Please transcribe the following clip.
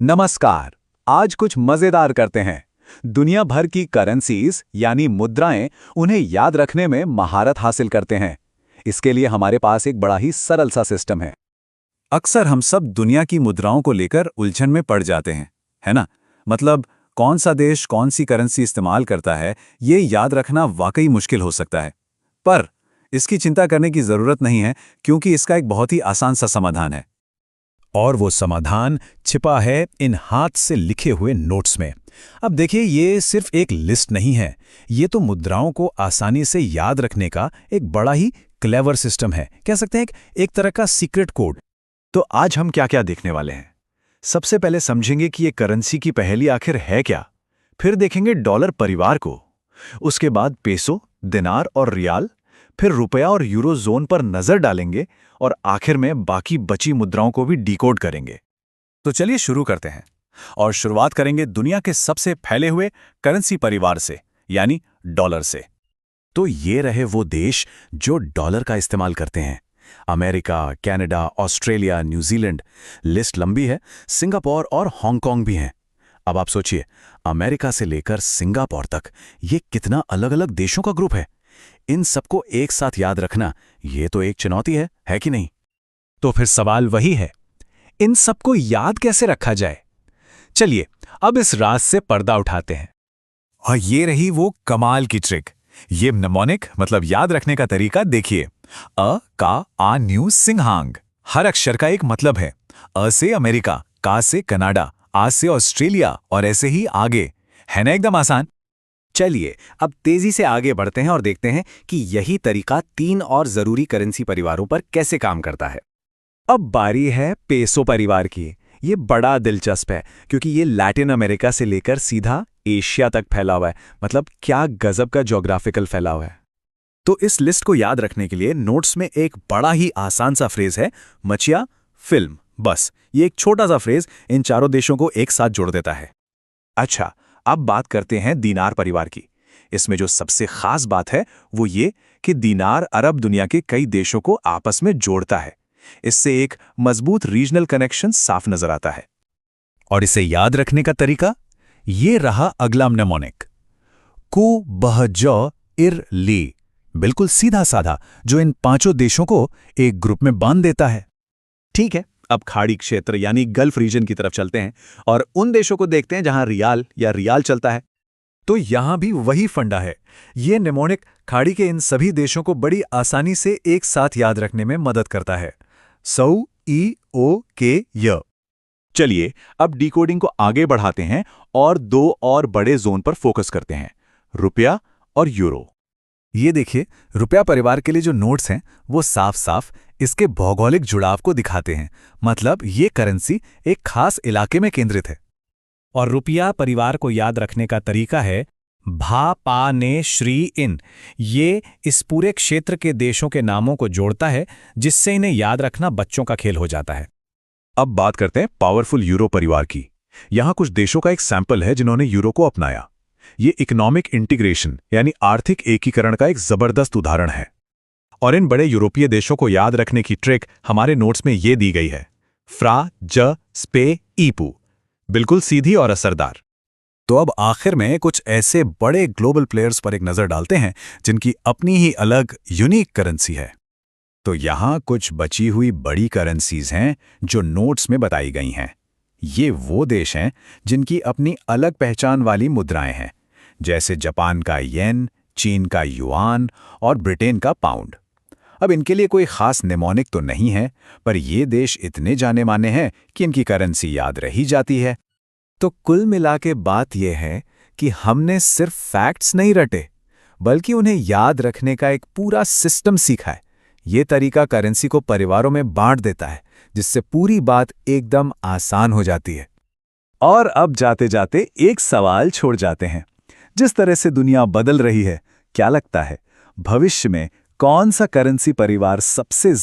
नमस्कार। आज कुछ मजेदार करते हैं। दुनिया भर की करेंसीज यानी मुद्राएं, उन्हें याद रखने में महारत हासिल करते हैं। इसके लिए हमारे पास एक बड़ा ही सरल सा सिस्टम है। अक्सर हम सब दुनिया की मुद्राओं को लेकर उलझन में पड़ जाते हैं, है ना? मतलब कौन सा देश कौन सी करेंसी इस्तेमाल करता है, ये याद रखना वाकई मुश्किल हो सकता है। पर इसकी चिंता करने की जरूरत नहीं है, क्योंकि इसका एक बहुत ही आसान सा समाधान है। और वो समाधान छिपा है इन हाथ से लिखे हुए नोट्स में। अब देखिए, ये सिर्फ एक लिस्ट नहीं है, ये तो मुद्राओं को आसानी से याद रखने का एक बड़ा ही क्लेवर सिस्टम है। कह सकते हैं एक तरह का सीक्रेट कोड। तो आज हम क्या क्या देखने वाले हैं? सबसे पहले समझेंगे कि ये करेंसी की पहेली आखिर है क्या। फिर देखेंगे डॉलर परिवार को। उसके बाद पेसो, दिनार और रियाल। फिर रुपया और यूरो जोन पर नजर डालेंगे और आखिर में बाकी बची मुद्राओं को भी डिकोड करेंगे। तो चलिए शुरू करते हैं और शुरुआत करेंगे दुनिया के सबसे फैले हुए करेंसी परिवार से, यानी डॉलर से। तो ये रहे वो देश जो डॉलर का इस्तेमाल करते हैं। America, Canada, Australia, New Zealand. List लंबी है, सिंगापुर और हांगकांग भी हैं। अब आप सोचिए, अमेरिका से लेकर सिंगापुर तक ये कितना अलग अलग देशों का ग्रुप है। इन सबको एक साथ याद रखना, ये तो एक चुनौती है कि नहीं? तो फिर सवाल वही है, इन सबको याद कैसे रखा जाए? चलिए अब इस राज से पर्दा उठाते हैं। और ये रही वो कमाल की ट्रिक। ये निमोनिक मतलब याद रखने का तरीका देखिए। अ, का, आ, न्यू, सिंहांग। हर अक्षर का एक मतलब है। अ से अमेरिका, का से कनाडा, आ से ऑस्ट्रेलिया और ऐसे ही आगे। है ना एकदम आसान? चलिए अब तेजी से आगे बढ़ते हैं और देखते हैं कि यही तरीका 3 और जरूरी करेंसी परिवारों पर कैसे काम करता है। अब बारी है पेसो परिवार की। ये बड़ा दिलचस्प है क्योंकि ये लैटिन अमेरिका से लेकर सीधा एशिया तक फैला हुआ है। मतलब क्या गजब का ज्योग्राफिकल फैलाव है। तो इस लिस्ट को याद रखने के लिए नोट्स में एक बड़ा ही आसान सा फ्रेज है, मचिया फिल्म। बस ये एक छोटा सा फ्रेज इन चारों देशों को एक साथ जोड़ देता है। अच्छा, अब बात करते हैं दीनार परिवार की। इसमें जो सबसे खास बात है वो ये कि दीनार अरब दुनिया के कई देशों को आपस में जोड़ता है। इससे एक मजबूत रीजनल कनेक्शन साफ नजर आता है। और इसे याद रखने का तरीका ये रहा अगला निमोनिक। कु बह ज इर ली। बिल्कुल सीधा साधा, जो इन पांचों देशों को एक ग्रुप में बांध देता है। ठीक है, अब खाड़ी क्षेत्र यानी गल्फ रीजन की तरफ चलते हैं और उन देशों को देखते हैं जहां रियाल या रियाल चलता है। तो यहां भी वही फंडा है। ये निमोनिक खाड़ी के इन सभी देशों को बड़ी आसानी से एक साथ याद रखने में मदद करता है। सौ, ई, ओ, के, य। चलिए अब डिकोडिंग को आगे बढ़ाते हैं और 2 और बड़े जोन पर फोकस करते हैं, रुपया और यूरो। ये देखिए, रुपया परिवार के लिए जो नोट्स हैं वो साफ साफ इसके भौगोलिक जुड़ाव को दिखाते हैं। मतलब ये करेंसी एक खास इलाके में केंद्रित है। और रुपया परिवार को याद रखने का तरीका है भा, पा, ने, श्री, इन। ये इस पूरे क्षेत्र के देशों के नामों को जोड़ता है, जिससे इन्हें याद रखना बच्चों का खेल हो जाता है। अब बात करते हैं पावरफुल यूरो परिवार की। यहां कुछ देशों का एक सैंपल है जिन्होंने यूरो को अपनाया। ये इकोनॉमिक इंटीग्रेशन यानी आर्थिक एकीकरण का एक जबरदस्त उदाहरण है। और इन बड़े यूरोपीय देशों को याद रखने की ट्रिक हमारे नोट्स में ये दी गई है। फ्रा, ज, स्पे, ईपू। बिल्कुल सीधी और असरदार। तो अब आखिर में कुछ ऐसे बड़े ग्लोबल प्लेयर्स पर एक नजर डालते हैं जिनकी अपनी ही अलग यूनिक करेंसी है। तो यहां कुछ बची हुई बड़ी करेंसीज हैं जो नोट्स में बताई गई हैं। ये वो देश हैं जिनकी अपनी अलग पहचान वाली मुद्राएं हैं, जैसे जापान का येन, चीन का युआन और ब्रिटेन का पाउंड। अब इनके लिए कोई खास निमोनिक तो नहीं है, पर ये देश इतने जाने माने हैं कि इनकी करेंसी याद रही जाती है। तो कुल मिला के बात यह है कि हमने सिर्फ फैक्ट्स नहीं रटे, बल्कि उन्हें याद रखने का एक पूरा सिस्टम सीखा है। ये तरीका करेंसी को परिवारों में बांट देता है, जिससे पूरी बात एकदम आसान हो जाती है। और अब जाते जाते एक सवाल छोड़ जाते हैं। जिस तरह से दुनिया बदल रही है, क्या लगता है भविष्य में कौन सा करेंसी परिवार सबसे